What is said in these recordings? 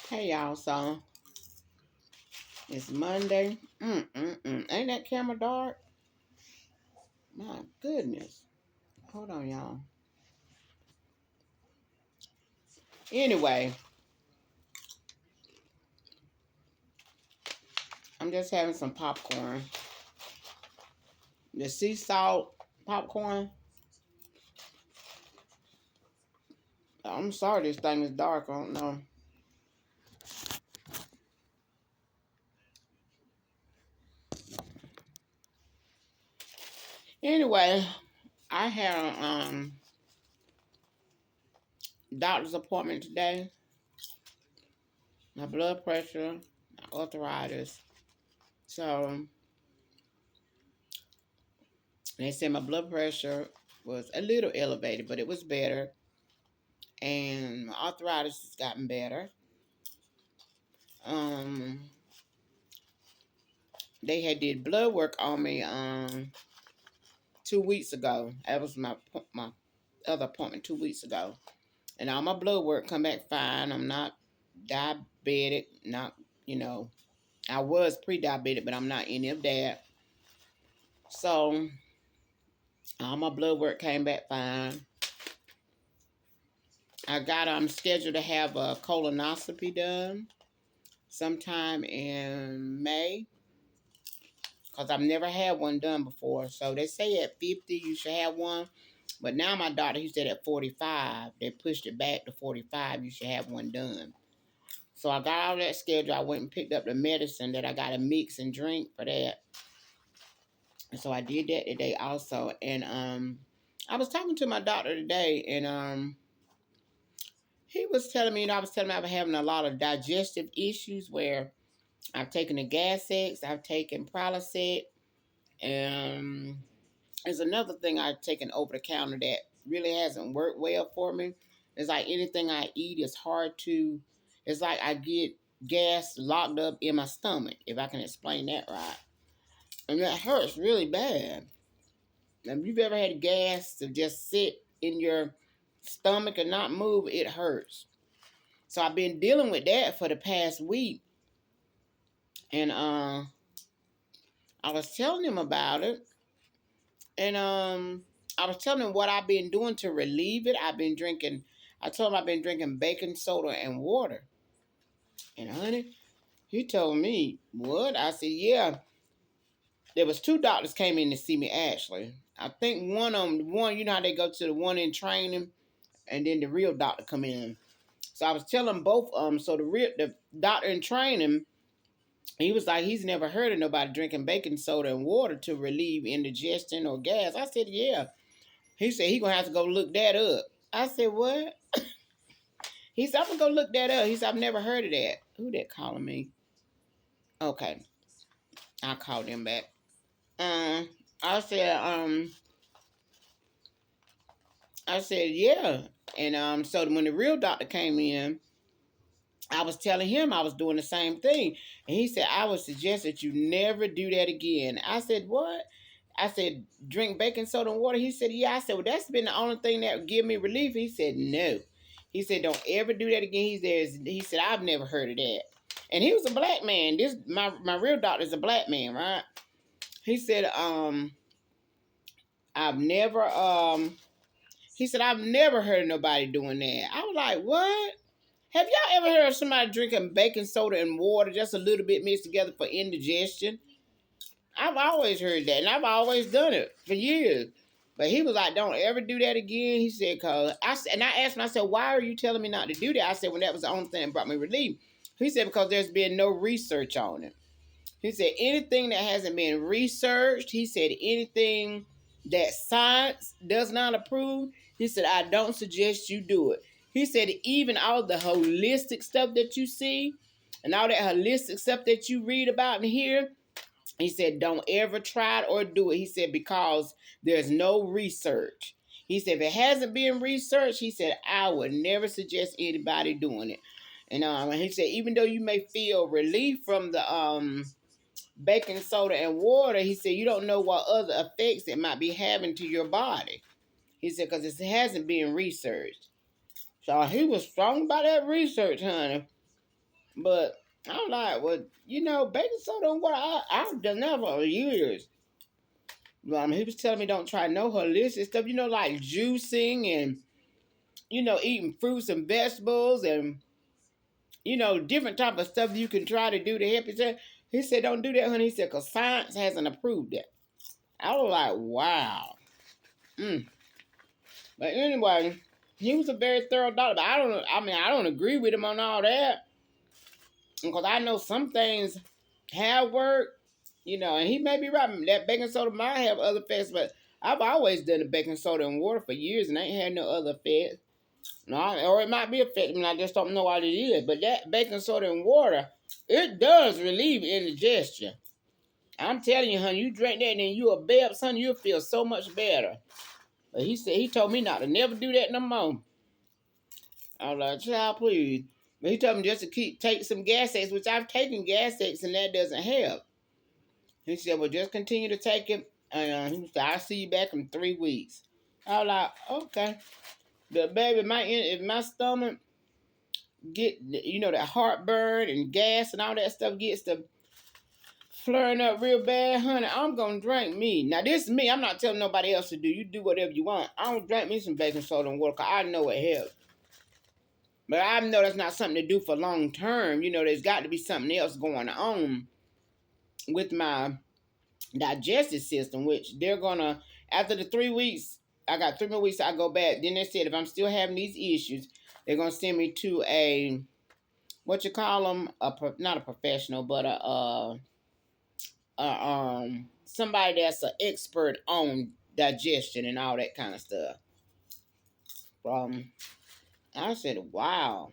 Hey y'all, so it's Monday. Ain't that camera dark? My goodness. Hold on, y'all. Anyway, I'm just having some popcorn. The sea salt popcorn. I'm sorry this thing is dark. I don't know. Anyway, I had a doctor's appointment today. My blood pressure, my arthritis. So they said my blood pressure was a little elevated, but it was better. And my arthritis has gotten better. Um, they had did blood work on me 2 weeks ago. That was my other appointment 2 weeks ago, and all my blood work come back fine. I'm not diabetic, not I was pre-diabetic, but I'm not any of that. So all my blood work came back fine. I'm scheduled to have a colonoscopy done sometime in May, because I've never had one done before. So they say at 50 you should have one. But now my doctor, he said at 45, they pushed it back to 45, you should have one done. So I got all that scheduled. I went and picked up the medicine that I got to mix and drink for that. And so I did that today also. And I was talking to my doctor today, and he was telling me, I was having a lot of digestive issues where I've taken the Gas-X, I've taken Prilosec, and there's another thing I've taken over the counter that really hasn't worked well for me. It's like anything I eat is hard to, it's like I get gas locked up in my stomach, if I can explain that right. And that hurts really bad. If you've ever had gas to just sit in your stomach and not move, it hurts. So I've been dealing with that for the past week. And I was telling him about it. And I was telling him what I've been doing to relieve it. I told him I've been drinking baking soda and water. And honey, he told me, what? I said, yeah. There was 2 doctors came in to see me, actually. I think one of them, you know how they go to the one in training, and then the real doctor come in. So I was telling both of them. So the doctor in training, he was like, he's never heard of nobody drinking baking soda and water to relieve indigestion or gas. I said, yeah. He said he gonna have to go look that up. I said, what? He said, I'm gonna go look that up. He said, I've never heard of that. Who that calling me? Okay. I'll call them back. I said, yeah. And so when the real doctor came in, I was telling him I was doing the same thing. And he said, I would suggest that you never do that again. I said, what? I said, drink baking soda and water. He said, yeah. I said, well, that's been the only thing that would give me relief. He said, no. He said, don't ever do that again. He said, I've never heard of that. And he was a black man. My real doctor is a black man, right? He said, he said, I've never heard of nobody doing that. I was like, what? Have y'all ever heard of somebody drinking baking soda and water, just a little bit mixed together for indigestion? I've always heard that, and I've always done it for years. But he was like, don't ever do that again. He said, I asked him, I said, why are you telling me not to do that? I said, when that was the only thing that brought me relief. He said, because there's been no research on it. He said, anything that hasn't been researched, he said, anything that science does not approve, he said, I don't suggest you do it. He said, even all the holistic stuff that you see and all that holistic stuff that you read about and hear, he said, don't ever try it or do it. He said, because there's no research. He said, if it hasn't been researched, he said, I would never suggest anybody doing it. And he said, even though you may feel relief from the baking soda and water, he said, you don't know what other effects it might be having to your body. He said, because it hasn't been researched. So he was strong about that research, honey. But I'm like, well, you know, baking soda and water, I've done that for years. He was telling me don't try no holistic stuff, you know, like juicing and, you know, eating fruits and vegetables and, you know, different type of stuff you can try to do to help yourself. He said, don't do that, honey. He said, because science hasn't approved it. I was like, wow. But anyway, he was a very thorough doctor. But I don't agree with him on all that. Because I know some things have worked, you know, and he may be right. That baking soda might have other effects, but I've always done the baking soda and water for years and I ain't had no other effects. No, or it might be affecting me, I just don't know what it is. But that baking soda and water, it does relieve indigestion. I'm telling you, honey, you drink that and then you a babe, son, you'll feel so much better. But he told me not to never do that no more. I was like, child, please. But he told me just to take some gas X, which I've taken gas X and that doesn't help. He said, well, just continue to take it. And he said, I'll see you back in 3 weeks. I was like, okay. But baby, if my stomach get, you know, that heartburn and gas and all that stuff gets to flaring up real bad, honey, I'm going to drink me. Now, this is me. I'm not telling nobody else to do. You do whatever you want. I'm going to drink me some baking soda and water because I know it helps. But I know that's not something to do for long term. You know, there's got to be something else going on with my digestive system, which they're going to, after the 3 weeks, I got 3 more weeks, I go back. Then they said if I'm still having these issues, they're going to send me to a, what you call them, not a professional, but somebody that's an expert on digestion and all that kind of stuff. I said, wow.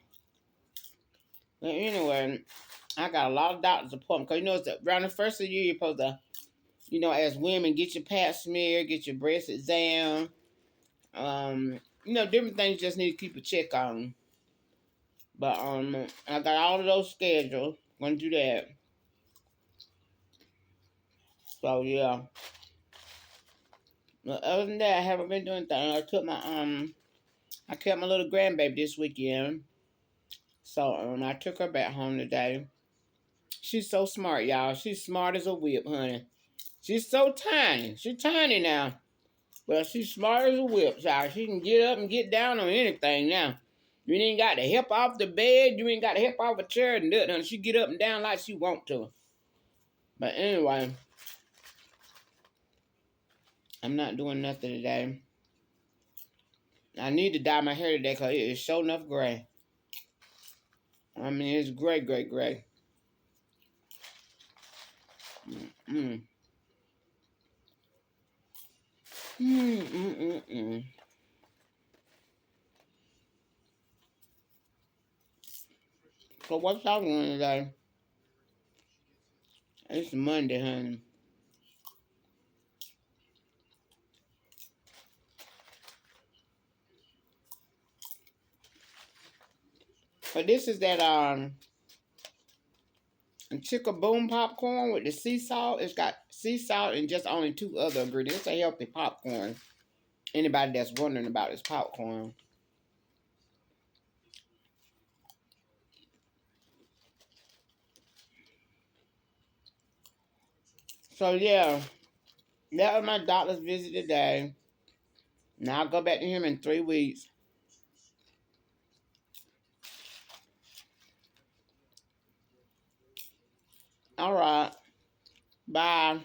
But anyway, I got a lot of doctor's appointments. Because you know, it's around the first of the year, you're supposed to, you know, as women, get your pap smear, get your breast exam. You know, different things you just need to keep a check on. But I got all of those scheduled. Gonna do that. So yeah. But other than that, I haven't been doing things. I kept my little grandbaby this weekend. So I took her back home today. She's so smart, y'all. She's smart as a whip, honey. She's so tiny. She's tiny now. But she's smart as a whip, child. She can get up and get down on anything now. You ain't got to help off the bed. You ain't got to help off a chair and do it. She get up and down like she want to. But anyway, I'm not doing nothing today. I need to dye my hair today because it is sure enough gray. I mean, it's gray, gray, gray. Mm-mm. Mm-mm-mm-mm. So what's y'all doing today? It's Monday, honey. But this is that Chicka Boom popcorn with the sea salt. It's got sea salt and just only 2 other ingredients. It's a healthy popcorn. Anybody that's wondering about this popcorn. So yeah, that was my doctor's visit today. Now I'll go back to him in 3 weeks. All right. Bye.